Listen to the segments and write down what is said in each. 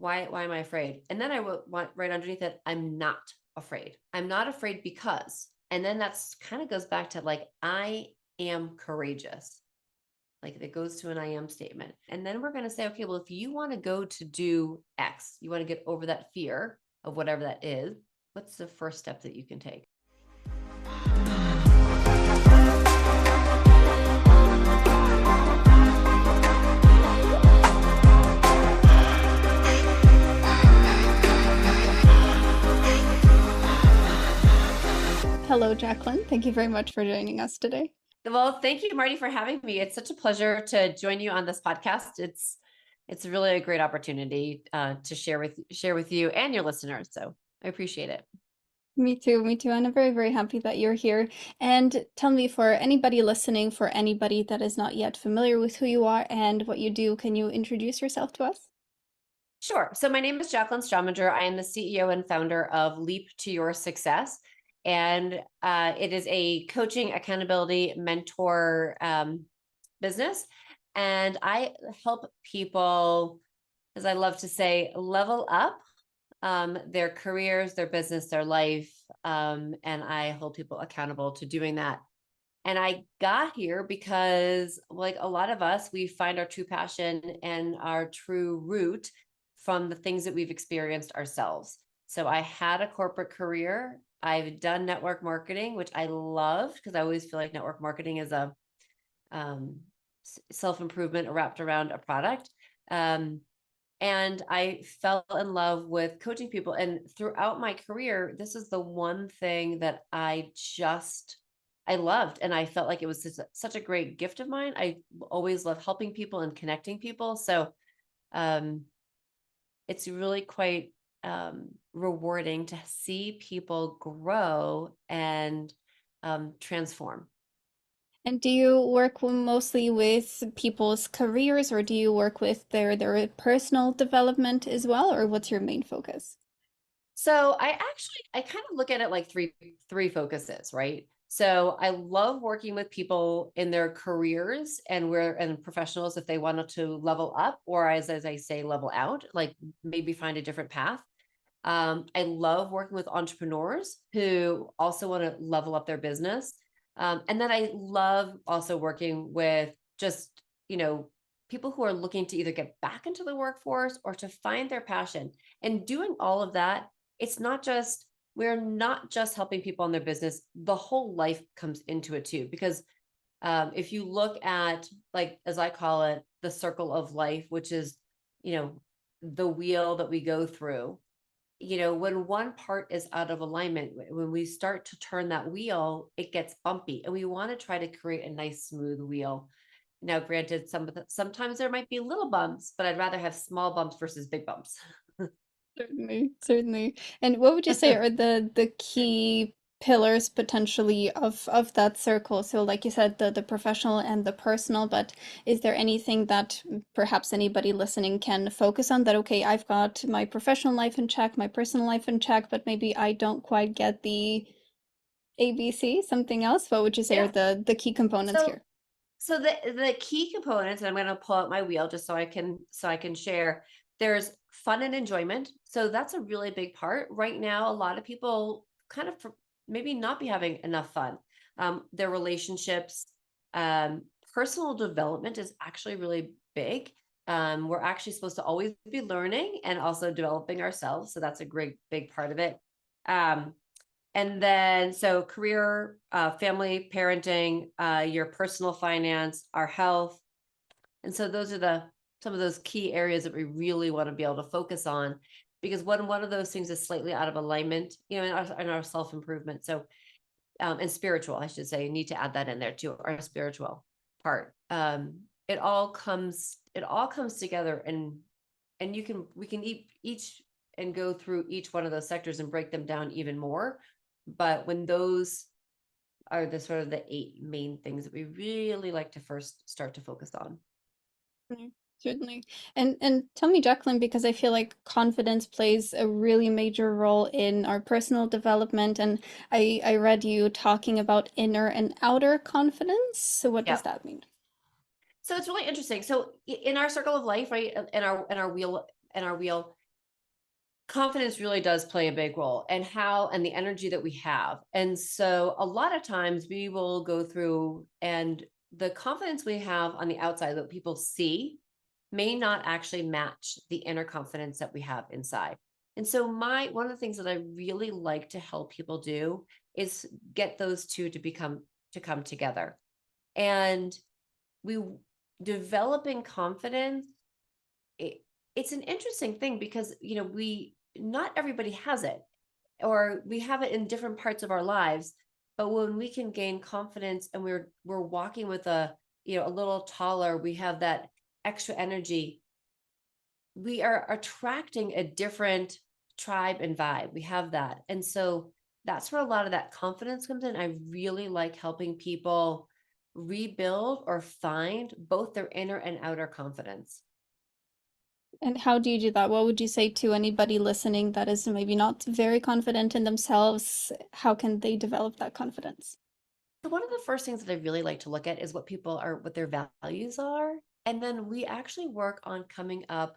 why am I afraid? And then I want right underneath it, I'm not afraid. I'm not afraid because, and then that's kind of goes back to like, I am courageous. Like it goes to an I am statement. And then we're going to say, okay, well, if you want to go to do X, you want to get over that fear of whatever that is, what's the first step that you can take? Hello, Jaclyn. Thank you very much for joining us today. Well, thank you, Marty, for having me. It's such a pleasure to join you on this podcast. It's really a great opportunity to share with you and your listeners. So I appreciate it. Me too, me too. And I'm very, very happy that you're here. And tell me, for anybody listening, for anybody that is not yet familiar with who you are and what you do, can you introduce yourself to us? Sure. So my name is Jaclyn Strominger. I am the CEO and founder of Leap to Your Success. And it is a coaching, accountability, mentor business. And I help people, as I love to say, level up their careers, their business, their life. And I hold people accountable to doing that. And I got here because, like a lot of us, we find our true passion and our true root from the things that we've experienced ourselves. So I had a corporate career. I've done network marketing, which I love because I always feel like network marketing is a um, self-improvement wrapped around a product. And I fell in love with coaching people. And throughout my career, this is the one thing that I loved. And I felt like it was such a great gift of mine. I always love helping people and connecting people. So um, it's really quite rewarding to see people grow and transform. And do you work mostly with people's careers, or do you work with their personal development as well, or what's your main focus? So I kind of look at it like three focuses, right? So I love working with people in their careers and professionals if they wanted to level up, or as I say, level out, like maybe find a different path. I love working with entrepreneurs who also want to level up their business. And then I love also working with just, you know, people who are looking to either get back into the workforce or to find their passion. And doing all of that, we're not just helping people in their business, the whole life comes into it too. Because if you look at, like, as I call it, the circle of life, which is, you know, the wheel that we go through, when one part is out of alignment, when we start to turn that wheel, it gets bumpy, and we want to try to create a nice, smooth wheel. Now, granted, sometimes there might be little bumps, but I'd rather have small bumps versus big bumps. Certainly, certainly. And what would you say are the key pillars potentially of that circle? So like you said, the professional and the personal, but is there anything that perhaps anybody listening can focus on, that okay, I've got my professional life in check, my personal life in check, but maybe I don't quite get the ABC, something else? What would you say are Yeah. the key components So here? the key components, and I'm going to pull out my wheel just so I can share. There's fun and enjoyment. So that's a really big part. Right now, a lot of people kind of maybe not be having enough fun. Their relationships, um, personal development is actually really big. We're actually supposed to always be learning and also developing ourselves. So that's a great big part of it. Um, and then, so career, family, parenting, your personal finance, our health. And so those are some of those key areas that we really want to be able to focus on, because when one of those things is slightly out of alignment, in our self-improvement. So, and spiritual, I should say, you need to add that in there too, our spiritual part. It all comes together, and we can each and go through each one of those sectors and break them down even more. But when those are the sort of the eight main things that we really like to first start to focus on. Mm, certainly. And tell me, Jacqueline, because I feel like confidence plays a really major role in our personal development, and I read you talking about inner and outer confidence. So what does Yeah. that mean? So it's really interesting. So in our circle of life, right, in our wheel, confidence really does play a big role, and the energy that we have. And so a lot of times we will go through, and the confidence we have on the outside that people see may not actually match the inner confidence that we have inside. And so one of the things that I really like to help people do is get those two to come together. And we developing confidence, it, it's an interesting thing because we not everybody has it, or we have it in different parts of our lives. But when we can gain confidence and we're walking with a little taller, we have that extra energy, we are attracting a different tribe and vibe. We have that. And so that's where a lot of that confidence comes in. I really like helping people rebuild or find both their inner and outer confidence. And how do you do that? What would you say to anybody listening that is maybe not very confident in themselves? How can they develop that confidence? So one of the first things that I really like to look at is what their values are. And then we actually work on coming up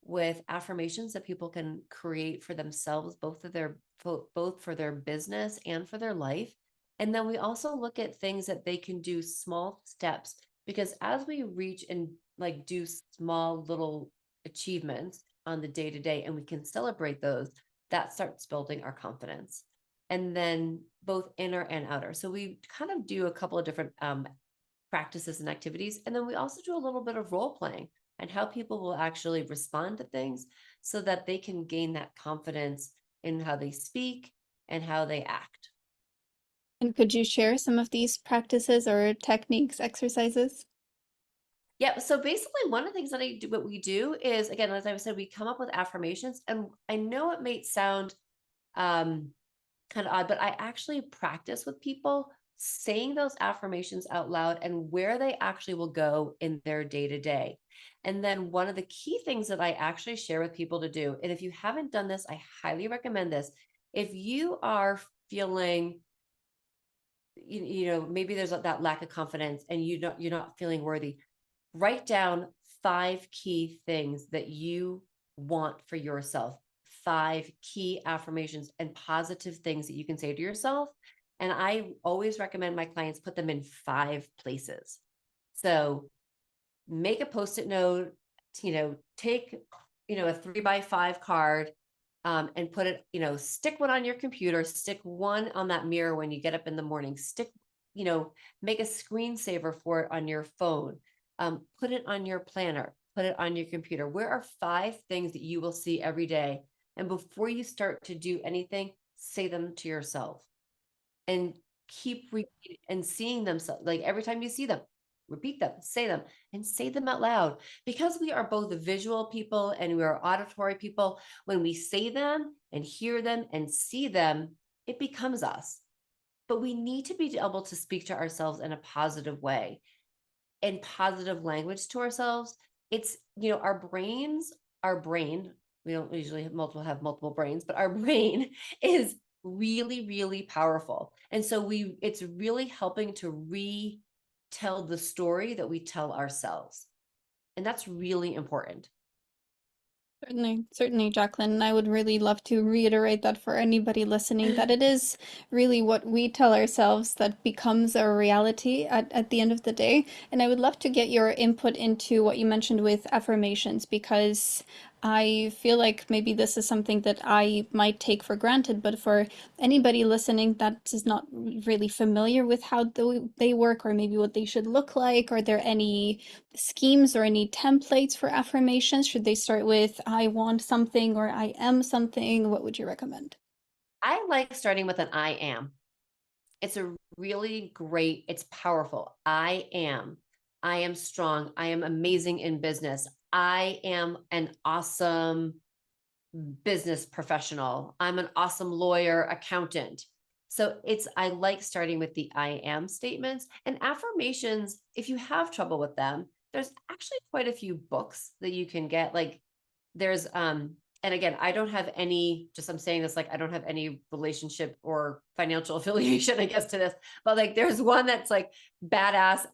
with affirmations that people can create for themselves, both for their business and for their life. And then we also look at things that they can do, small steps, because as we reach and like do small little achievements on the day to day, and we can celebrate those, that starts building our confidence. And then both inner and outer. So we kind of do a couple of different practices and activities. And then we also do a little bit of role playing and how people will actually respond to things so that they can gain that confidence in how they speak and how they act. And could you share some of these practices or techniques, exercises? Yeah. So basically, one of the things that what we do is, again, as I said, we come up with affirmations. And I know it may sound um, kind of odd, but I actually practice with people saying those affirmations out loud and where they actually will go in their day to day. And then one of the key things that I actually share with people to do, and if you haven't done this, I highly recommend this. If you are feeling, maybe there's that lack of confidence and you're not feeling worthy, write down 5 key things that you want for yourself, 5 key affirmations and positive things that you can say to yourself. And I always recommend my clients put them in 5 places. So make a post-it note, take, a 3x5 card, and put it, stick one on your computer, stick one on that mirror when you get up in the morning, make a screensaver for it on your phone, put it on your planner, put it on your computer. Where are 5 things that you will see every day? And before you start to do anything, say them to yourself and keep repeating and seeing them. So, like every time you see them, repeat them, and say them out loud. Because we are both visual people and we are auditory people, when we say them and hear them and see them, it becomes us. But we need to be able to speak to ourselves in a positive way and positive language to ourselves. It's, our brain, we don't usually have multiple brains, but our brain is really, really powerful. And so it's really helping to retell the story that we tell ourselves. And that's really important. Certainly, certainly, Jaclyn. I would really love to reiterate that for anybody listening, that it is really what we tell ourselves that becomes our reality at the end of the day. And I would love to get your input into what you mentioned with affirmations, because I feel like maybe this is something that I might take for granted, but for anybody listening that is not really familiar with how they work, or maybe what they should look like, are there any schemes or any templates for affirmations? Should they start with I want something or I am something? What would you recommend? I like starting with an I am. It's a really great, it's powerful. I am. I am strong. I am amazing in business. I am an awesome business professional. I'm an awesome lawyer, accountant. So I like starting with the I am statements and affirmations. If you have trouble with them, there's actually quite a few books that you can get. Like there's and again, I don't have any, just I'm saying this like I don't have any relationship or financial affiliation, I guess, to this, but like there's one that's like badass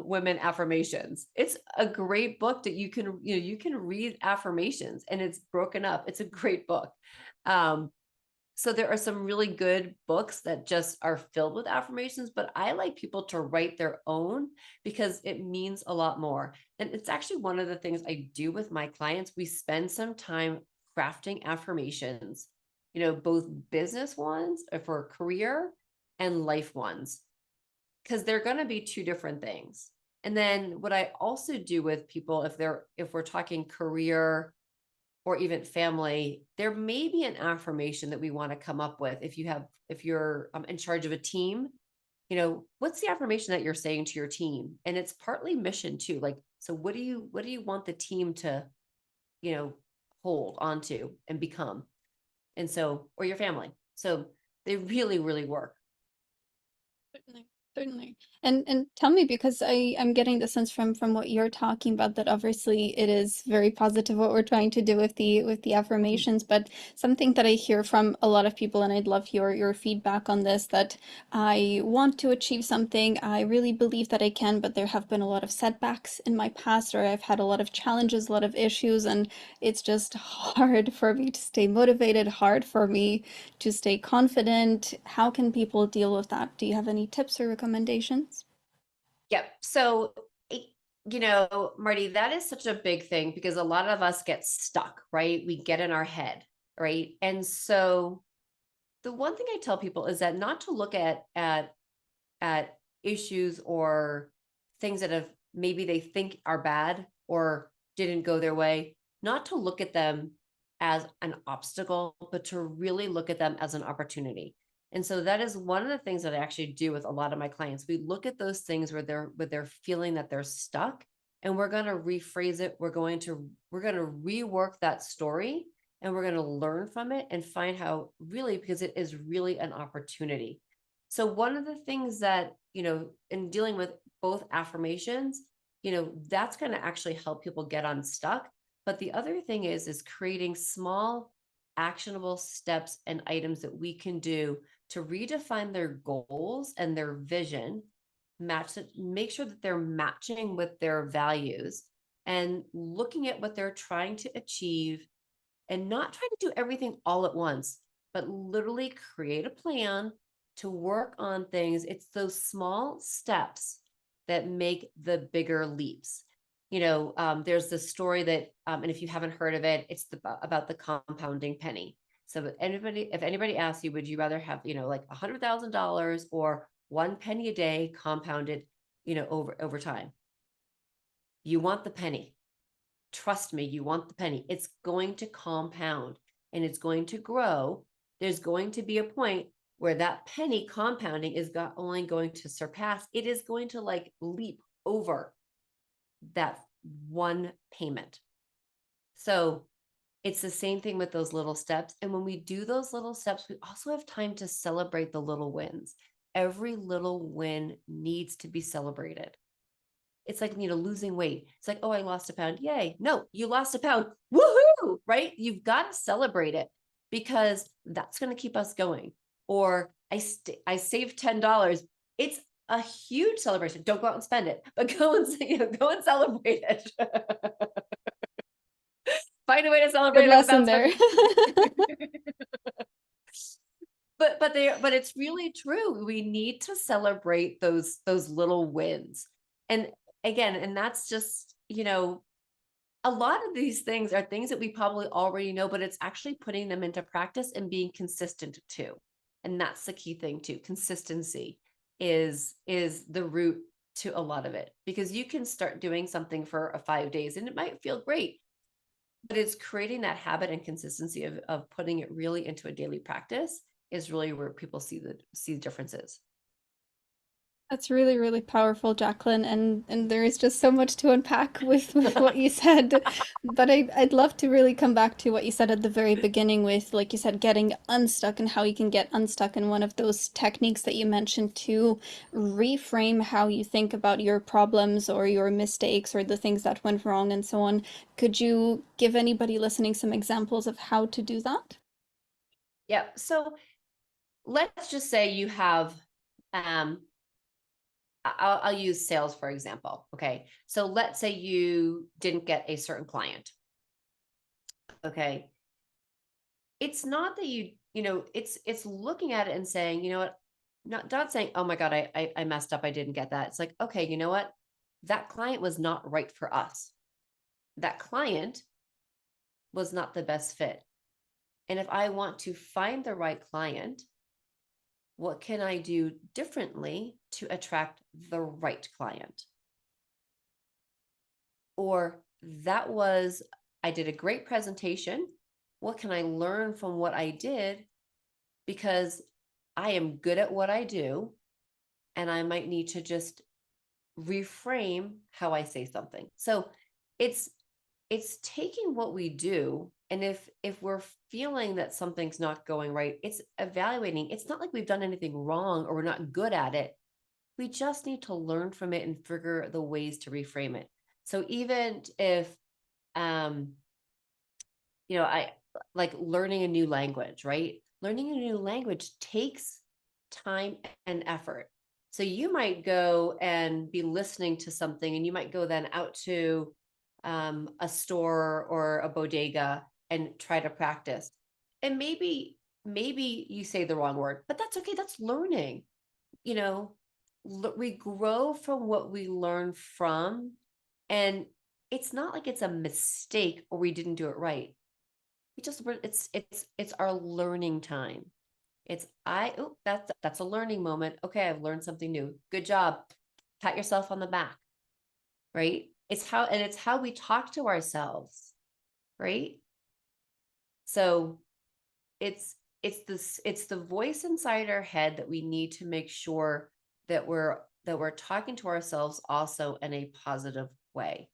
women affirmations. It's a great book that you can, you can read affirmations and it's broken up. It's a great book. So there are some really good books that just are filled with affirmations, but I like people to write their own because it means a lot more. And it's actually one of the things I do with my clients. We spend some time crafting affirmations, both business ones for career and life ones, because they're going to be two different things. And then what I also do with people, if we're talking career or even family, there may be an affirmation that we want to come up with. If you're in charge of a team, what's the affirmation that you're saying to your team? And it's partly mission too. Like, so what do you want the team to, hold onto and become? And so, or your family. So they really, really work. Certainly, certainly. And tell me, because I'm getting the sense from what you're talking about that obviously it is very positive what we're trying to do with the affirmations, but something that I hear from a lot of people, and I'd love your feedback on this, that I want to achieve something, I really believe that I can, but there have been a lot of setbacks in my past, or I've had a lot of challenges, a lot of issues, and it's just hard for me to stay motivated, hard for me to stay confident. How can people deal with that? Do you have any tips or recommendations? Yep. So, Marty, that is such a big thing because a lot of us get stuck, right? We get in our head, right? And so the one thing I tell people is that not to look at issues or things that have maybe they think are bad or didn't go their way, not to look at them as an obstacle, but to really look at them as an opportunity. And so that is one of the things that I actually do with a lot of my clients. We look at those things where they're feeling that they're stuck, and we're going to rephrase it. We're going to rework that story, and we're going to learn from it and find how really, because it is really an opportunity. So one of the things that, in dealing with both affirmations, that's going to actually help people get unstuck. But the other thing is creating small actionable steps and items that we can do to redefine their goals and their vision, make sure that they're matching with their values and looking at what they're trying to achieve and not trying to do everything all at once, but literally create a plan to work on things. It's those small steps that make the bigger leaps. There's this story that, and if you haven't heard of it, it's about the compounding penny. So if anybody asks you, would you rather have, like $100,000 or one penny a day compounded, over time? You want the penny. Trust me, you want the penny. It's going to compound and it's going to grow. There's going to be a point where that penny compounding is only going to surpass, it is going to like leap over that one payment. So it's the same thing with those little steps. And when we do those little steps, we also have time to celebrate the little wins. Every little win needs to be celebrated. It's like, losing weight. It's like, oh, I lost a pound. Yay. No, you lost a pound. Woohoo. Right? You've got to celebrate it because that's going to keep us going. Or I saved $10. It's a huge celebration. Don't go out and spend it, but go and celebrate it. Find a way to celebrate Good it lesson without there. spending. But it's really true. We need to celebrate those little wins. And again, and that's just, a lot of these things are things that we probably already know, but it's actually putting them into practice and being consistent too. And that's the key thing too. Consistency is the root to a lot of it, because you can start doing something for 5 days and it might feel great, but it's creating that habit and consistency of putting it really into a daily practice is really where people see the differences. That's really, really powerful, Jaclyn, and there is just so much to unpack with what you said. But I'd love to really come back to what you said at the very beginning with, like you said, getting unstuck and how you can get unstuck. And one of those techniques that you mentioned to reframe how you think about your problems or your mistakes or the things that went wrong and so on. Could you give anybody listening some examples of how to do that? Yeah. So let's just say you have, um, I'll use sales for example. Okay. So let's say you didn't get a certain client. Okay. It's not that it's looking at it and saying, you know what, not saying, oh my God, I messed up. I didn't get that. It's like, okay, you know what? That client was not right for us. That client was not the best fit. And if I want to find the right client, what can I do differently to attract the right client? Or I did a great presentation. What can I learn from what I did? Because I am good at what I do, and I might need to just reframe how I say something. So it's it's taking what we do, and if we're feeling that something's not going right, it's evaluating. It's not like we've done anything wrong or we're not good at it. We just need to learn from it and figure the ways to reframe it. So even if um I like learning a new language, right? Learning a new language takes time and effort. So you might go and be listening to something, and you might go then out to a store or a bodega and try to practice. And maybe you say the wrong word, but that's okay. That's learning. You know, we grow from what we learn from, and it's not like it's a mistake or we didn't do it right. It's our learning time. That's a learning moment. Okay, I've learned something new. Good job. Pat yourself on the back, right? It's how we talk to ourselves, right? So it's the voice inside our head that we need to make sure that we're talking to ourselves also in a positive way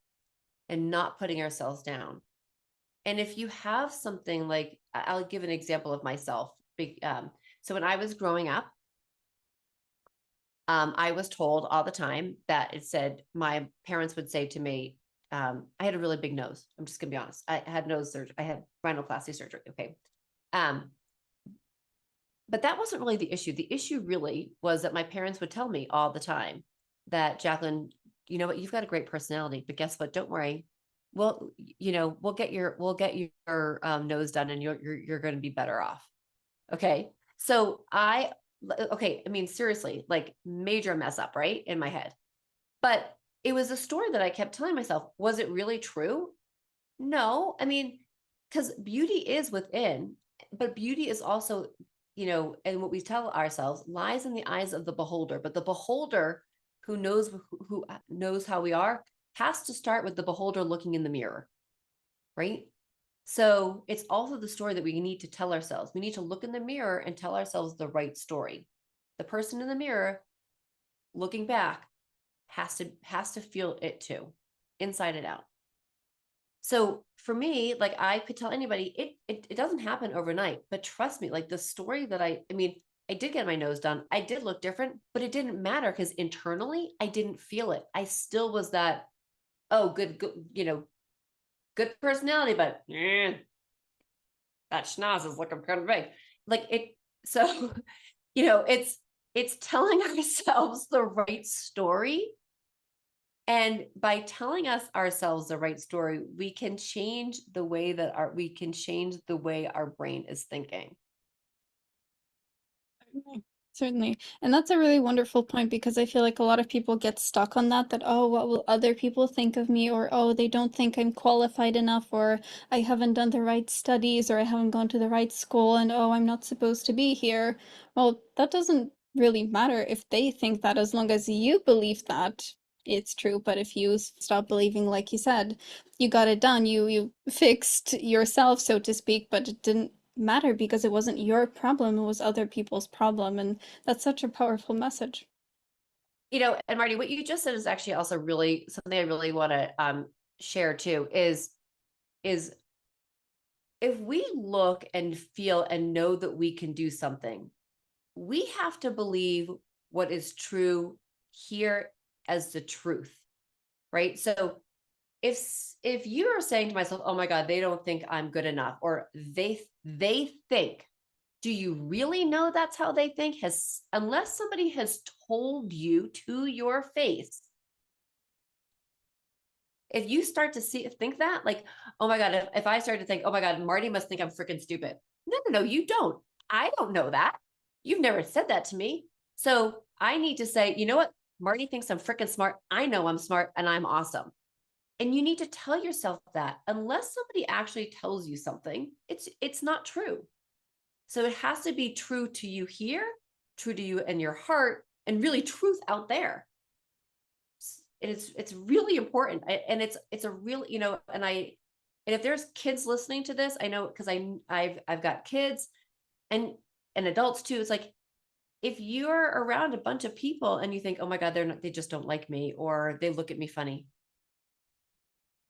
and not putting ourselves down. And if you have something like, I'll give an example of myself. So when I was growing up, I was told all the time that my parents would say to me, I had a really big nose. I'm just gonna be honest. I had nose surgery. I had rhinoplasty surgery. Okay. Um, but that wasn't really the issue. The issue really was that my parents would tell me all the time that, Jaclyn, you know what, you've got a great personality, but guess what? Don't worry. Well, we'll get your nose done, and you're going to be better off. Okay. Okay. I mean, seriously, like major mess up, right? In my head. But it was a story that I kept telling myself. Was it really true? No. I mean, because beauty is within, but beauty is also, and what we tell ourselves lies in the eyes of the beholder. But the beholder who knows how we are has to start with the beholder looking in the mirror, right? So it's also the story that we need to tell ourselves. We need to look in the mirror and tell ourselves the right story. The person in the mirror looking back has to feel it too, inside and out. So for me, like I could tell anybody, it doesn't happen overnight, but trust me, like the story that I mean, I did get my nose done. I did look different, but it didn't matter because internally I didn't feel it. I still was that, oh, good personality, but that schnoz is looking kind of big. Like it, so it's telling ourselves the right story. And by telling ourselves the right story, we can change the way our brain is thinking. Certainly. Certainly. And that's a really wonderful point because I feel like a lot of people get stuck on that, oh, what will other people think of me? Or, oh, they don't think I'm qualified enough, or I haven't done the right studies, or I haven't gone to the right school, and oh, I'm not supposed to be here. Well, that doesn't really matter if they think that, as long as you believe that it's true. But if you stop believing, like you said, you got it done, you fixed yourself, so to speak, but it didn't matter because it wasn't your problem, it was other people's problem. And that's such a powerful message. And Marty, what you just said is actually also really something I really want to share too, is if we look and feel and know that we can do something, we have to believe what is true here as the truth, right? So if you are saying to myself, oh my God, they don't think I'm good enough, or they think, do you really know that's how they think? Unless somebody has told you to your face, if you start to think that, like, oh my God, if I start to think, oh my God, Marty must think I'm freaking stupid. No, you don't. I don't know that. You've never said that to me. So I need to say, you know what? Marty thinks I'm freaking smart. I know I'm smart and I'm awesome. And you need to tell yourself that. Unless somebody actually tells you something, it's not true. So it has to be true to you here, true to you and your heart, and really truth out there. And it's really important. And it's a real, and if there's kids listening to this, I know, because I've got kids and adults too. It's like, if you're around a bunch of people and you think, oh my God, they just don't like me, or they look at me funny,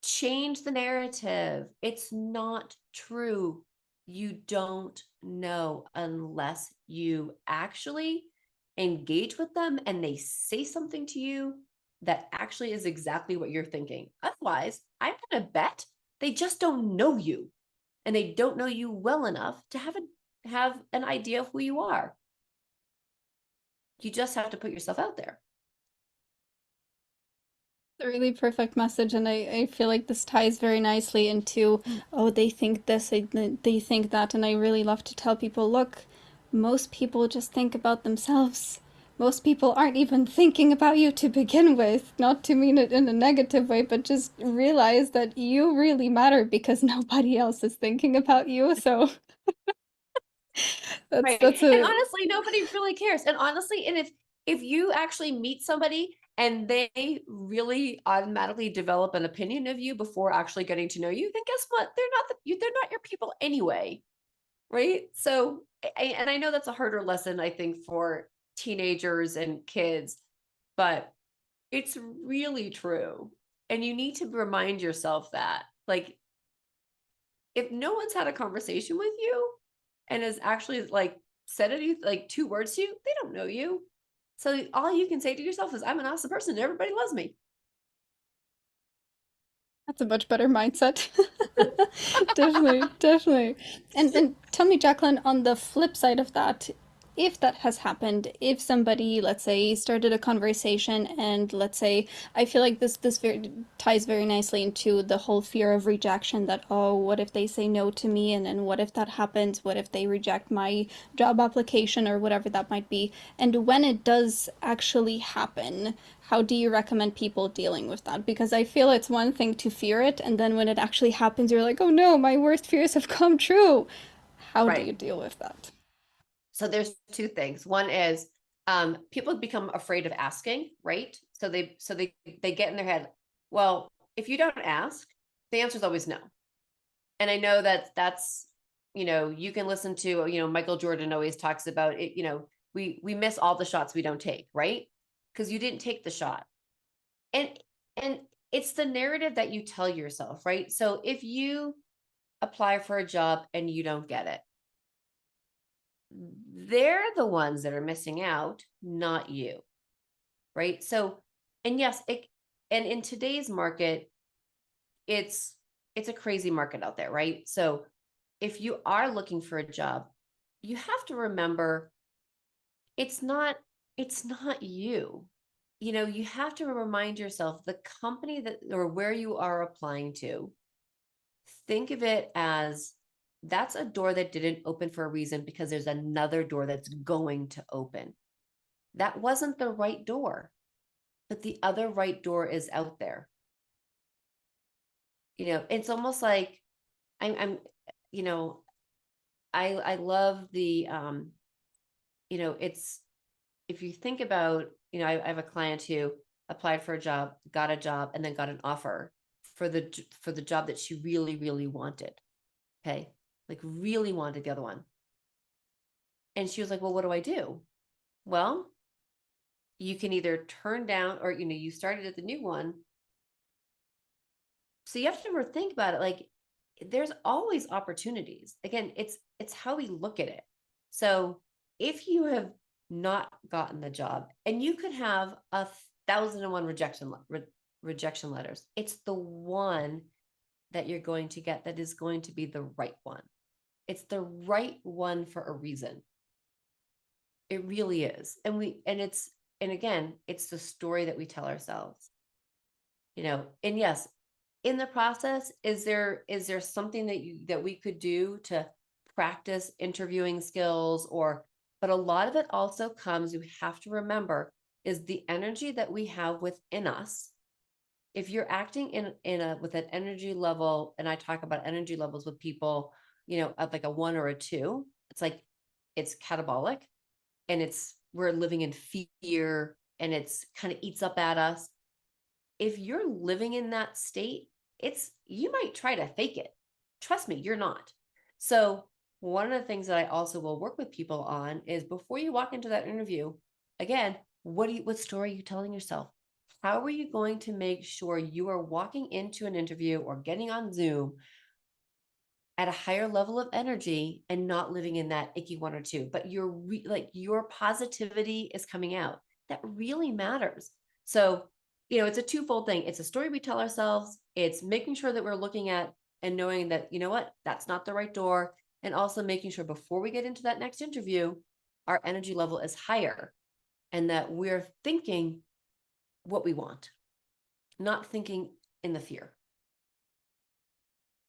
change the narrative. It's not true. You don't know unless you actually engage with them and they say something to you that actually is exactly what you're thinking. Otherwise, I'm going to bet they just don't know you, and they don't know you well enough to have an idea of who you are. You just have to put yourself out there. A really perfect message, and I feel like this ties very nicely into, oh, they think this, they think that, and I really love to tell people, look, most people just think about themselves. Most people aren't even thinking about you to begin with, not to mean it in a negative way, but just realize that you really matter because nobody else is thinking about you, so Right. that's And a honestly, nobody really cares. And honestly, and if you actually meet somebody and they really automatically develop an opinion of you before actually getting to know you, then guess what? They're not your people anyway. Right. So, and I know that's a harder lesson, I think, for teenagers and kids, but it's really true. And you need to remind yourself that, like, if no one's had a conversation with you and has actually like said any like two words to you, they don't know you. So all you can say to yourself is, I'm an awesome person and everybody loves me. That's a much better mindset. Definitely, definitely. And tell me, Jaclyn, on the flip side of that, if that has happened, if somebody, let's say, started a conversation, and let's say, I feel like this very, ties very nicely into the whole fear of rejection, that, oh, what if they say no to me, and then what if that happens? What if they reject my job application, or whatever that might be? And when it does actually happen, how do you recommend people dealing with that? Because I feel it's one thing to fear it, and then when it actually happens, you're like, oh no, my worst fears have come true. How do you Right. deal with that? So there's two things. One is people become afraid of asking, right? So they get in their head, well, if you don't ask, the answer is always no. And I know that's, you can listen to, Michael Jordan always talks about it, we miss all the shots we don't take, right? Because you didn't take the shot. And and it's the narrative that you tell yourself, right? So if you apply for a job and you don't get it, they're the ones that are missing out, not you, right? So, and yes, and in today's market, it's a crazy market out there, right? So if you are looking for a job, you have to remember it's not you. You have to remind yourself the company that or where you are applying to, think of it as that's a door that didn't open for a reason because there's another door that's going to open. That wasn't the right door, but the other right door is out there. It's almost like I'm you know, I love the it's if you think about, I have a client who applied for a job, got a job, and then got an offer for the job that she really, really wanted. Okay. Like really wanted the other one. And she was like, well, what do I do? Well, you can either turn down, or, you started at the new one. So you have to ever think about it. Like, there's always opportunities. Again, it's how we look at it. So if you have not gotten the job, and you could have 1,001 rejection letters, it's the one that you're going to get that is going to be the right one. It's the right one for a reason. It really is. And again, it's the story that we tell ourselves. And yes, in the process, is there something that we could do to practice interviewing skills? But a lot of it also comes, you have to remember, is the energy that we have within us. If you're acting with an energy level, and I talk about energy levels with people, at like a 1 or a 2, it's catabolic, and we're living in fear, and it's kind of eats up at us. If you're living in that state, you might try to fake it. Trust me, you're not. So one of the things that I also will work with people on is, before you walk into that interview, again, what story are you telling yourself? How are you going to make sure you are walking into an interview or getting on Zoom at a higher level of energy and not living in that icky 1 or 2, but your positivity is coming out? That really matters. So, it's a twofold thing. It's a story we tell ourselves. It's making sure that we're looking at and knowing that, that's not the right door. And also making sure, before we get into that next interview, our energy level is higher, and that we're thinking what we want, not thinking in the fear.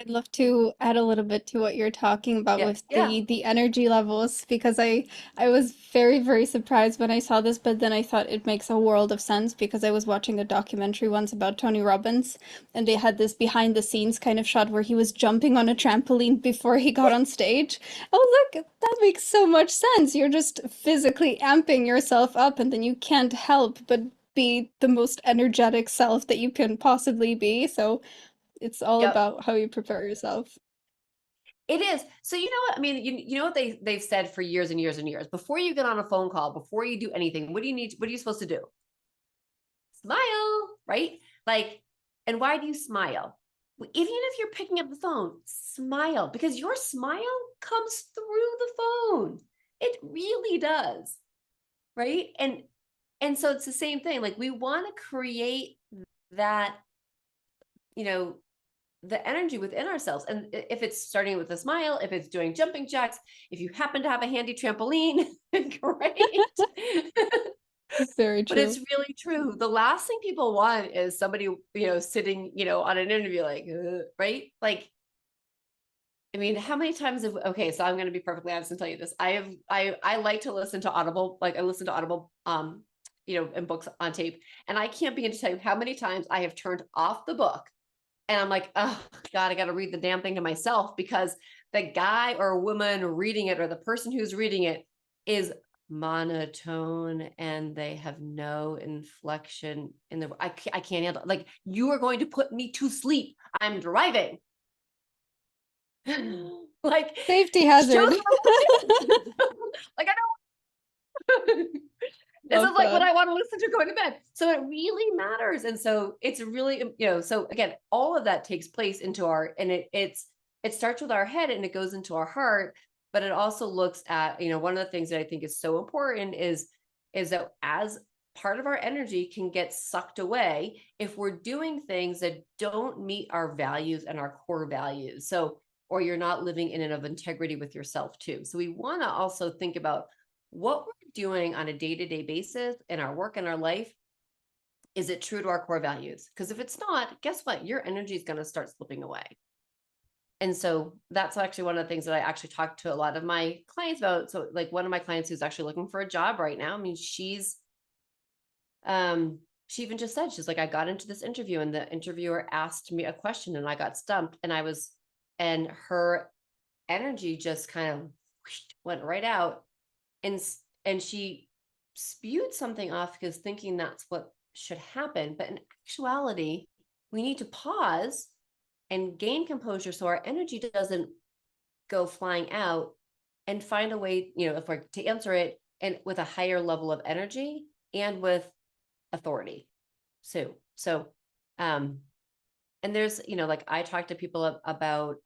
I'd love to add a little bit to what you're talking about Yeah. with Yeah. the energy levels, because I was very, very surprised when I saw this, but then I thought it makes a world of sense, because I was watching a documentary once about Tony Robbins, and they had this behind the scenes kind of shot where he was jumping on a trampoline before he got on stage. I was like, that makes so much sense. You're just physically amping yourself up, and then you can't help but be the most energetic self that you can possibly be. So it's all Yep. about how you prepare yourself. It is. So you know what? I mean, you know what they've said for years and years and years. Before you get on a phone call, before you do anything, what are you supposed to do? Smile, right? Like, and why do you smile? Even if you're picking up the phone, smile, because your smile comes through the phone. It really does, right? And so it's the same thing. Like, we want to create that, you know, the energy within ourselves. And if it's starting with a smile, if it's doing jumping jacks, if you happen to have a handy trampoline, great. Very But it's true. really true. The last thing people want is somebody, sitting, on an interview, like, right? Like, I mean, how many times okay, so I'm going to be perfectly honest and tell you this. I like to listen to Audible, like I listen to Audible, and books on tape. And I can't begin to tell you how many times I have turned off the book, and I'm like, oh God, I got to read the damn thing to myself, because the guy or woman reading it, or the person who's reading it, is monotone, and they have no inflection in the, I can't handle it. Like, you are going to put me to sleep. I'm driving. Like, Safety show hazard. them what to do. Like, I don't. This is Love like what that. I want to listen to going to bed. So it really matters. And so it's really, so again, all of that takes place into and it starts with our head and it goes into our heart, but it also looks at, one of the things that I think is so important is that, as part of our energy can get sucked away if we're doing things that don't meet our values and our core values. So, or you're not living in and of integrity with yourself too. So we want to also think about what we're doing on a day-to-day basis in our work and our life. Is it true to our core values? Because if it's not, guess what? Your energy is going to start slipping away. And so that's actually one of the things that I actually talk to a lot of my clients about. So, like, one of my clients who's actually looking for a job right now, I mean, she even just said, she's like, I got into this interview and the interviewer asked me a question and I got stumped, and her energy just kind of went right out, and she spewed something off, because thinking that's what should happen. But in actuality, we need to pause and gain composure so our energy doesn't go flying out, and find a way, if we're to answer it and with a higher level of energy, and with authority. So, and there's, like I talk to people about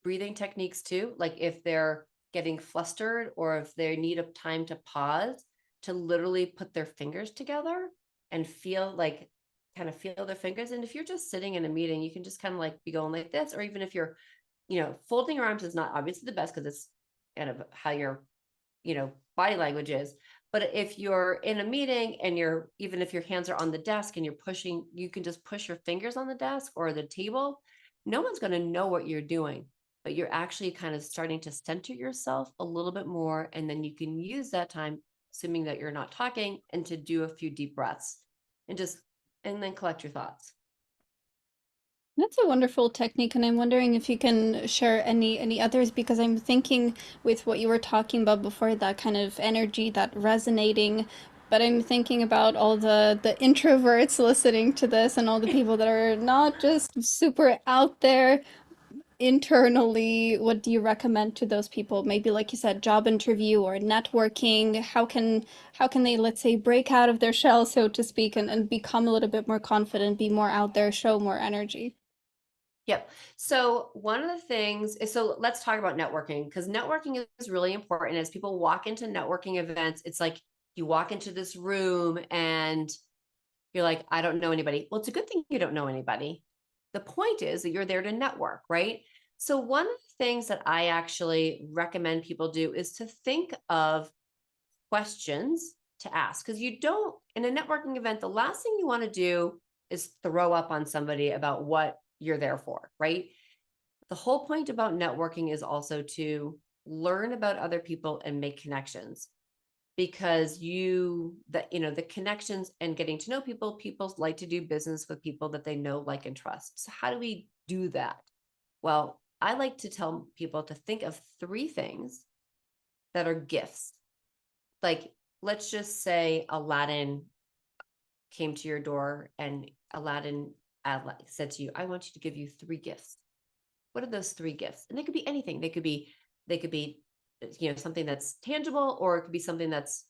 breathing techniques too. Like if they're getting flustered or if they need a time to pause, to literally put their fingers together and kind of feel their fingers. And if you're just sitting in a meeting, you can just kind of like be going like this, or even if you're, folding your arms is not obviously the best because it's kind of how your, body language is. But if you're in a meeting and even if your hands are on the desk and you're pushing, you can just push your fingers on the desk or the table. No one's going to know what you're doing, but you're actually kind of starting to center yourself a little bit more. And then you can use that time, assuming that you're not talking, and to do a few deep breaths and then collect your thoughts. That's a wonderful technique, and I'm wondering if you can share any others because I'm thinking with what you were talking about before, that kind of energy, that resonating. But I'm thinking about all the introverts listening to this and all the people that are not just super out there internally. What do you recommend to those people? Maybe like you said, job interview or networking. How can they, let's say, break out of their shell, so to speak, and become a little bit more confident, be more out there, show more energy? Yep. So one of the things is, so let's talk about networking, because networking is really important. As people walk into networking events, it's like you walk into this room and you're like, I don't know anybody. Well, it's a good thing you don't know anybody. The point is that you're there to network, right? So one of the things that I actually recommend people do is to think of questions to ask, because you don't, in a networking event, the last thing you want to do is throw up on somebody about what you're there for, right? The whole point about networking is also to learn about other people and make connections, because the connections and getting to know people like to do business with people that they know, like, and trust. So how do we do that? Well, I like to tell people to think of three things that are gifts. Like, let's just say Aladdin came to your door and Aladdin said to you, I want you to give you three gifts. What are those three gifts? And they could be anything. They could be something that's tangible, or it could be something that's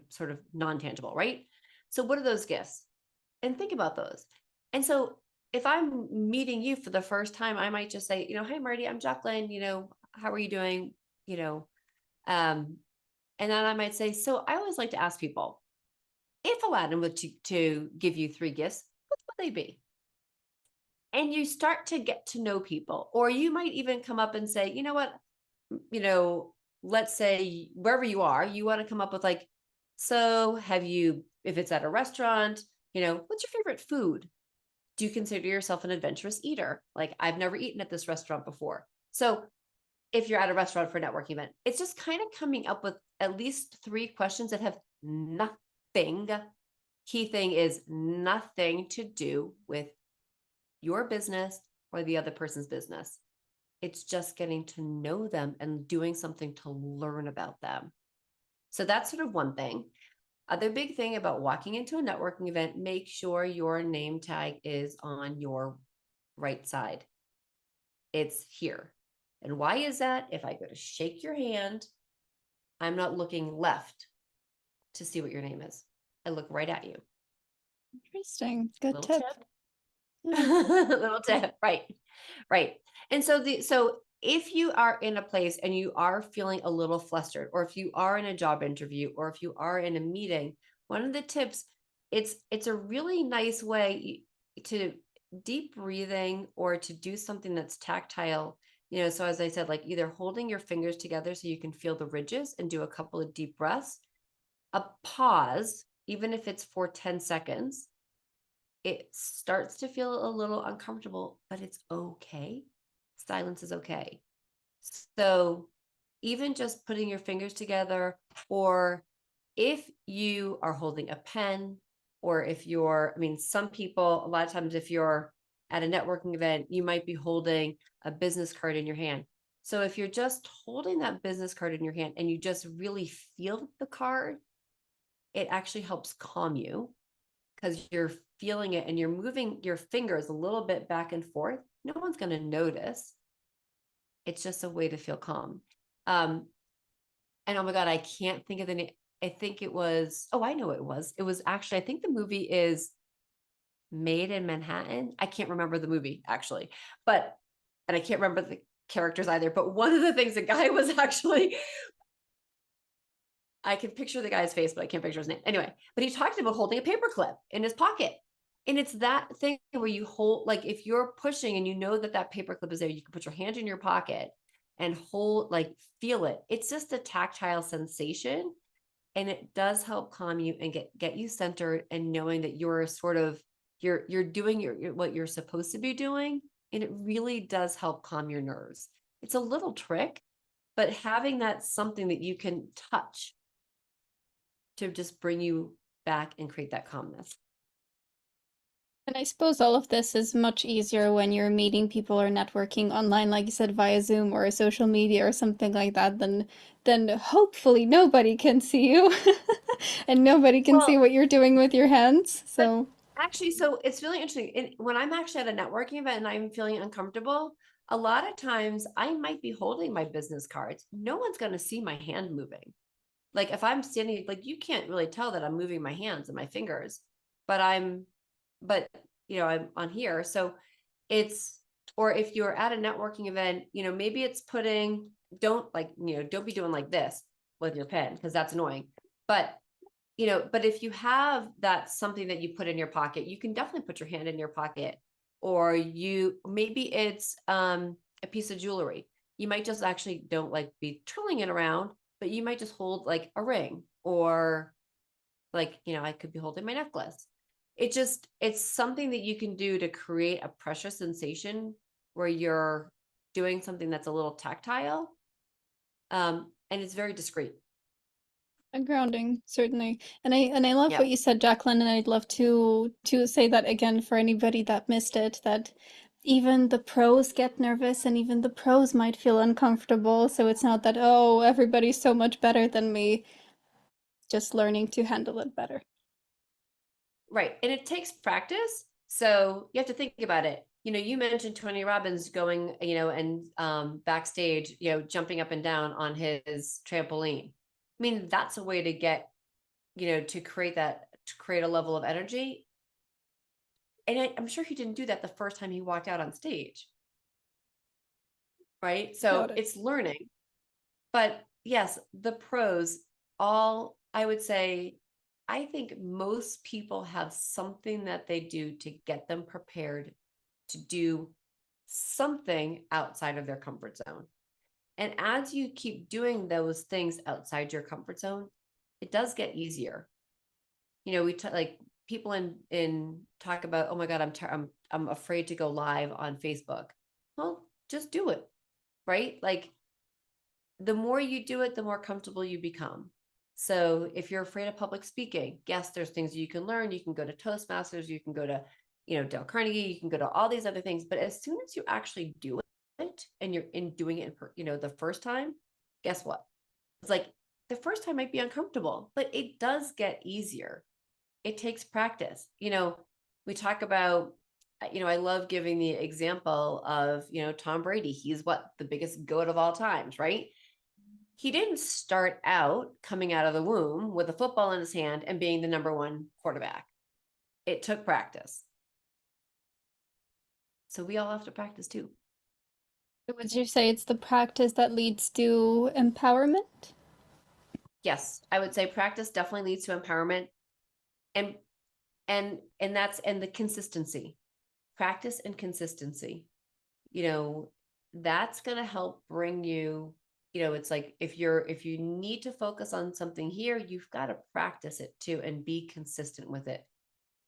sort of non-tangible, right? So what are those gifts? And think about those. And so if I'm meeting you for the first time, I might just say, hi Marty, I'm Jaclyn, how are you doing? You know, um, and then I might say, so I always like to ask people, if Aladdin were to give you three gifts, what would they be? And you start to get to know people. Or you might even come up and say, you know what, let's say wherever you are, you want to come up with like, so if it's at a restaurant, what's your favorite food? Do you consider yourself an adventurous eater? Like, I've never eaten at this restaurant before. So if you're at a restaurant for a networking event, it's just kind of coming up with at least three questions that have nothing, key thing is nothing to do with your business or the other person's business. It's just getting to know them and doing something to learn about them. So that's sort of one thing. Other big thing about walking into a networking event, make sure your name tag is on your right side. It's here. And why is that? If I go to shake your hand, I'm not looking left to see what your name is. I look right at you. Interesting. Good Little tip. tip. Yeah. Little tip. Right. Right. And so if you are in a place and you are feeling a little flustered, or if you are in a job interview, or if you are in a meeting, one of the tips, it's a really nice way to deep breathing or to do something that's tactile. So as I said, like either holding your fingers together so you can feel the ridges and do a couple of deep breaths, a pause, even if it's for 10 seconds, it starts to feel a little uncomfortable, but it's okay. Silence is okay. So even just putting your fingers together, or if you are holding a pen, or if some people, a lot of times, if you're at a networking event, you might be holding a business card in your hand. So if you're just holding that business card in your hand and you just really feel the card, it actually helps calm you because you're feeling it and you're moving your fingers a little bit back and forth. No one's going to notice. It's just a way to feel calm. And oh my God, I can't think of the name. I think it was, oh, I know what it was. It was actually, I think the movie is Made in Manhattan. I can't remember the movie actually, but, and I can't remember the characters either, but one of the things the guy was actually, I can picture the guy's face, but I can't picture his name. Anyway, but he talked about holding a paperclip in his pocket. And it's that thing where you hold, like if you're pushing and you know that that paperclip is there, you can put your hand in your pocket and hold, like feel it. It's just a tactile sensation. And it does help calm you and get you centered and knowing that you're sort of, you're doing what you're supposed to be doing. And it really does help calm your nerves. It's a little trick, but having that something that you can touch to just bring you back and create that calmness. And I suppose all of this is much easier when you're meeting people or networking online, like you said, via Zoom or social media or something like that, then hopefully nobody can see you and nobody can see Well, what you're doing with your hands. but So, actually, so it's really interesting. When I'm actually at a networking event and I'm feeling uncomfortable, a lot of times I might be holding my business cards. No one's going to see my hand moving. Like if I'm standing, like you can't really tell that I'm moving my hands and my fingers, but but I'm on here. So it's, or if you're at a networking event, maybe it's putting, don't be doing like this with your pen because that's annoying. But but if you have that something that you put in your pocket, you can definitely put your hand in your pocket, or maybe it's a piece of jewelry. You might just actually don't like be twirling it around, but you might just hold like a ring, or like, I could be holding my necklace. It's something that you can do to create a pressure sensation where you're doing something that's a little tactile. And it's very discreet. a grounding, certainly. And I love what Yep. you said, Jacqueline, and I'd love to say that again for anybody that missed it, that even the pros get nervous and even the pros might feel uncomfortable. So it's not that, oh, everybody's so much better than me, just learning to handle it better. Right. And it takes practice. So you have to think about it. You mentioned Tony Robbins going, and backstage, jumping up and down on his trampoline. I mean, that's a way to get, to create a level of energy. And I'm sure he didn't do that the first time he walked out on stage. Right. So Got it. it's learning. But yes, the pros, all I would say, I think most people have something that they do to get them prepared to do something outside of their comfort zone. And as you keep doing those things outside your comfort zone, it does get easier. Like people in talk about, oh my God, I'm afraid to go live on Facebook. Well, just do it, right? Like the more you do it, the more comfortable you become. So if you're afraid of public speaking, yes, there's things you can learn. You can go to Toastmasters, you can go to, Dale Carnegie, you can go to all these other things. But as soon as you actually do it and you're in doing it, the first time, guess what? It's like the first time might be uncomfortable, but it does get easier. It takes practice. We talk about, I love giving the example of, Tom Brady. He's the biggest GOAT of all times, right? He didn't start out coming out of the womb with a football in his hand and being the number one quarterback. It took practice. So we all have to practice too. Would you say it's the practice that leads to empowerment? Yes, I would say practice definitely leads to empowerment, and the consistency. Practice and consistency. That's going to help bring you, it's like if you need to focus on something here, you've got to practice it too and be consistent with it.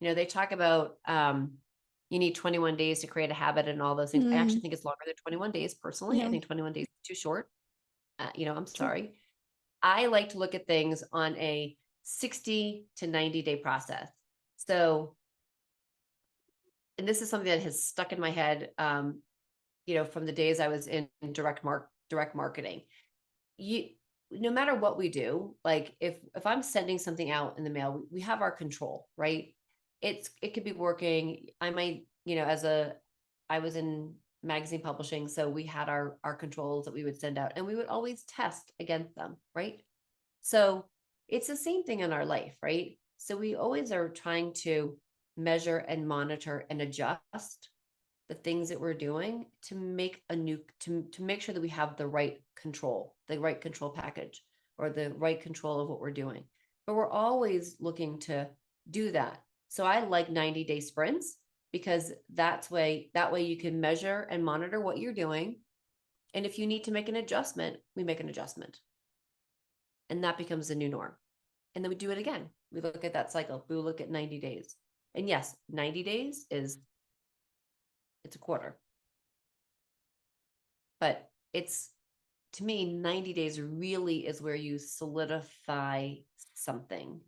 They talk about you need 21 days to create a habit and all those things. I actually think it's longer than 21 days personally. I Yeah, think 21 days is too short. I'm true. sorry. I like to look at things on a 60 to 90-day process. So, and this is something that has stuck in my head, from the days I was in direct marketing. No matter what we do, like if I'm sending something out in the mail, we have our control, right? It could be working. I might, I was in magazine publishing, so we had our controls that we would send out and we would always test against them, right? So It's the same thing in our life, right? So we always are trying to measure and monitor and adjust the things that we're doing to make to make sure that we have the right control package, or the right control of what we're doing. But we're always looking to do that. So I like 90-day sprints, because that way you can measure and monitor what you're doing. And if you need to make an adjustment, we make an adjustment. And that becomes the new norm. And then we do it again. We look at that cycle. We look at 90 days. And yes, 90 days it's a quarter. But it's, to me, 90 days really is where you solidify something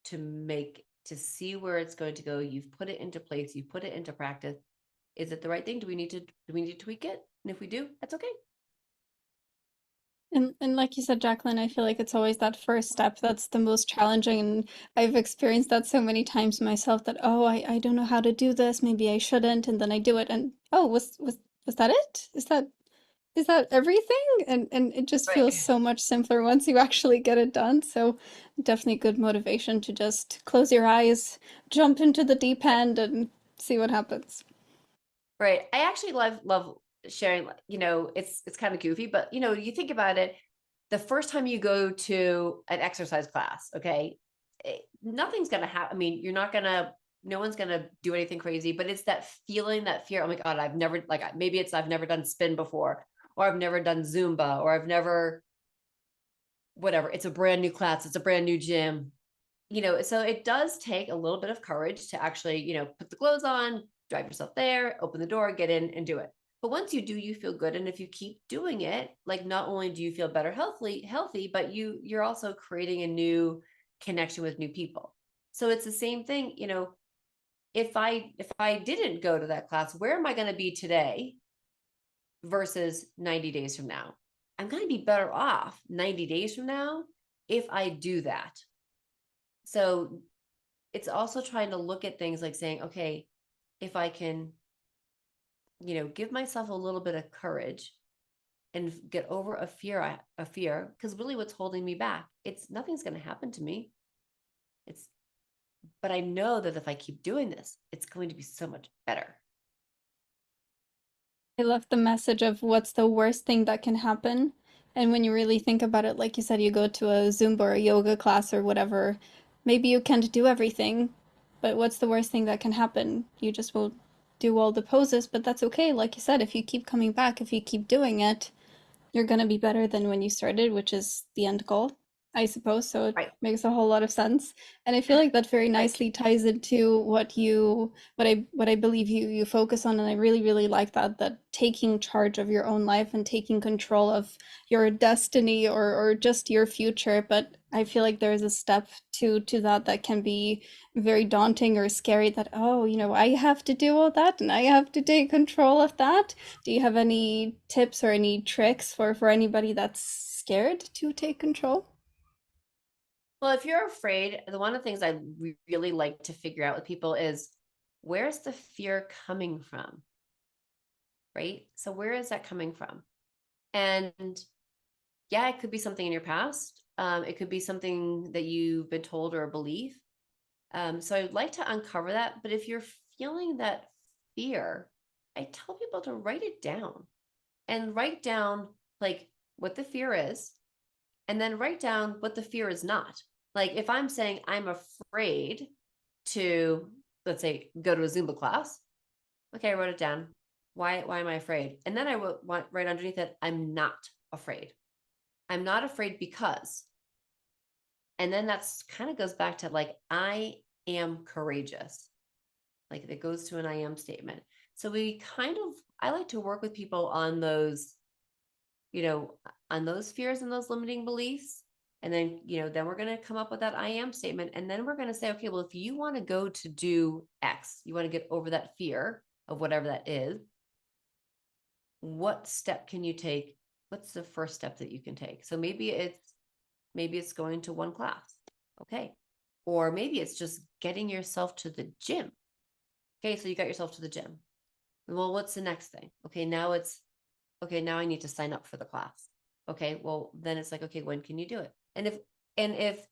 to see where it's going to go. You've put it into place, you put it into practice. Is it the right thing? Do we need to tweak it? And if we do, that's okay. And like you said, Jaclyn, I feel like it's always that first step that's the most challenging. And I've experienced that so many times myself that, oh, I don't know how to do this. Maybe I shouldn't. And then I do it. And oh, was that it? Is that everything? And it just feels Right. so much simpler once you actually get it done. So definitely good motivation to just close your eyes, jump into the deep end and see what happens. Right. I actually love sharing, it's kind of goofy, but you think about it, the first time you go to an exercise class, okay, nothing's going to happen. I mean, no one's going to do anything crazy, but it's that feeling, that fear. Oh my God, I've never done spin before, or I've never done Zumba, or I've never, whatever. It's a brand new class. It's a brand new gym. So it does take a little bit of courage to actually, put the clothes on, drive yourself there, open the door, get in and do it. But once you do, you feel good. And if you keep doing it, like, not only do you feel better, healthy, but you're also creating a new connection with new people. So it's the same thing, if I didn't go to that class, where am I going to be today versus 90 days from now? I'm going to be better off 90 days from now if I do that. So it's also trying to look at things like saying, okay, if I can, give myself a little bit of courage and get over a fear, because really what's holding me back, it's nothing's going to happen to me. But I know that if I keep doing this, it's going to be so much better. I love the message of what's the worst thing that can happen. And when you really think about it, like you said, you go to a Zumba or a yoga class or whatever, maybe you can't do everything, but what's the worst thing that can happen? You just will do all the poses, but that's okay. Like you said, if you keep coming back, if you keep doing it, you're going to be better than when you started, which is the end goal, I suppose. So it Right. makes a whole lot of sense. And I feel like that very Right. nicely ties into what I believe you focus on. And I really, really like that taking charge of your own life and taking control of your destiny or just your future. But I feel like there's a step to that can be very daunting or scary, that, oh, I have to do all that and I have to take control of that. Do you have any tips or any tricks for anybody that's scared to take control? Well, if you're afraid, one of the things I really like to figure out with people is, where's the fear coming from? Right. So where is that coming from? And yeah, it could be something in your past. It could be something that you've been told, or a belief. So I'd like to uncover that. But if you're feeling that fear, I tell people to write it down, and write down, like, what the fear is, and then write down what the fear is not. Like, if I'm saying I'm afraid to, let's say, go to a Zumba class, okay, I wrote it down. Why am I afraid? And then I want right underneath it, I'm not afraid. I'm not afraid because, and then that's kind of goes back to, like, I am courageous. Like, it goes to an I am statement. So I like to work with people on those, you know, on those fears and those limiting beliefs. And then, then we're going to come up with that I am statement. And then we're going to say, okay, well, if you want to go to do X, you want to get over that fear of whatever that is, what step can you take? What's the first step that you can take? So maybe it's going to one class. Okay. Or maybe it's just getting yourself to the gym. Okay. So you got yourself to the gym. Well, what's the next thing? Okay. Now I need to sign up for the class. Okay. Well, then it's like, okay, when can you do it? And if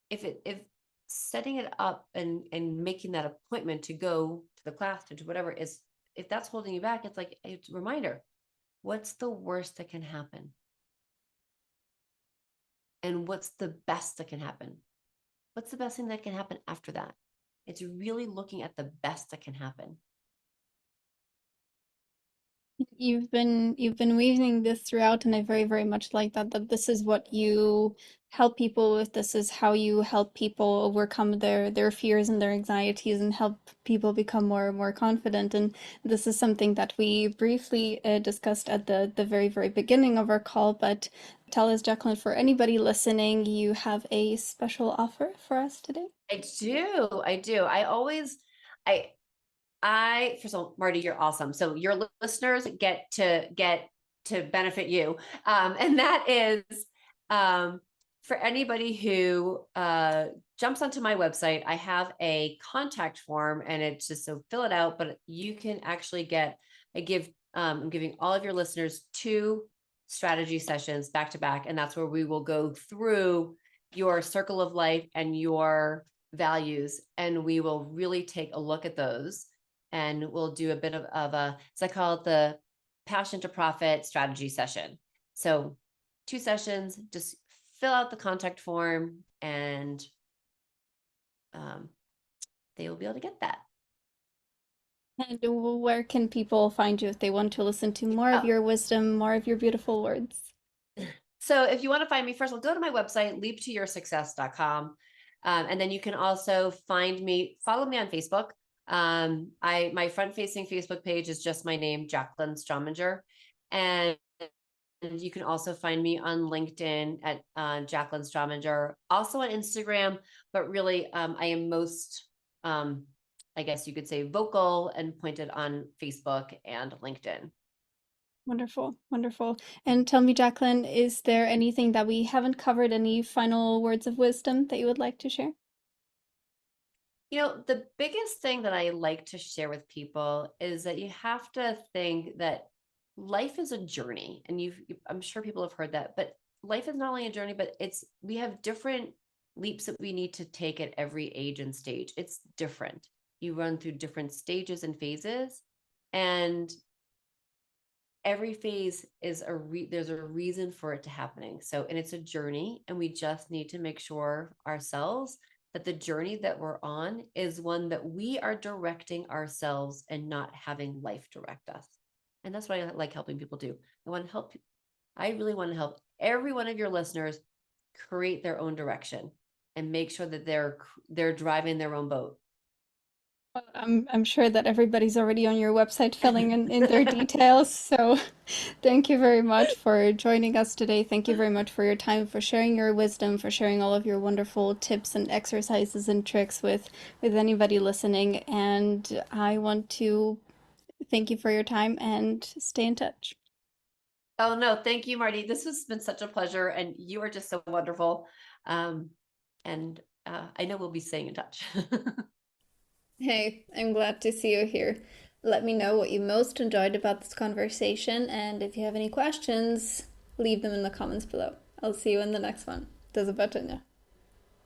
if setting it up and making that appointment to go to the class to do whatever is, if that's holding you back, it's like a reminder, what's the worst that can happen? And what's the best that can happen? What's the best thing that can happen after that? It's really looking at the best that can happen. You've been weaving this throughout, and I very, very much like that this is what you help people with. This is how you help people overcome their fears and their anxieties and help people become more confident. And this is something that we briefly discussed at the very, very beginning of our call. But tell us, Jaclyn, for anybody listening, you have a special offer for us today. I do. I first of all, Marty, you're awesome. So your listeners get to benefit you, and that is for anybody who jumps onto my website. I have a contact form, and it's just so fill it out. But you can actually get. I'm giving all of your listeners 2 strategy sessions back to back, and that's where we will go through your circle of life and your values, and we will really take a look at those, and we'll do a bit of a, so I call it the passion to profit strategy session. So 2 sessions, just fill out the contact form, and they will be able to get that. And where can people find you if they want to listen to more of Oh, your wisdom, more of your beautiful words? so if you want to find me, first of all, go to my website, leaptoyoursuccess.com. And then you can also follow me on Facebook. My front facing Facebook page is just my name, Jaclyn Strominger. And you can also find me on LinkedIn at Jaclyn Strominger, also on Instagram, but really I am most, I guess you could say, vocal and pointed on Facebook and LinkedIn. Wonderful, wonderful. And tell me, Jaclyn, is there anything that we haven't covered? Any final words of wisdom that you would like to share? The biggest thing that I like to share with people is that you have to think that life is a journey. And I'm sure people have heard that, but life is not only a journey, but we have different leaps that we need to take at every age and stage. It's different. You run through different stages and phases, and every phase there's a reason for it to happening. So, and it's a journey, and we just need to make sure ourselves that the journey that we're on is one that we are directing ourselves and not having life direct us. And that's what I like helping people do. I really want to help every one of your listeners create their own direction and make sure that they're driving their own boat. Well, I'm sure that everybody's already on your website filling in their details. So thank you very much for joining us today. Thank you very much for your time, for sharing your wisdom, for sharing all of your wonderful tips and exercises and tricks with anybody listening. And I want to thank you for your time and stay in touch. Oh, no, thank you, Marty. This has been such a pleasure, and you are just so wonderful. And I know we'll be staying in touch. Hey, I'm glad to see you here. Let me know what you most enjoyed about this conversation, and if you have any questions, leave them in the comments below. I'll see you in the next one. Do zobaczenia.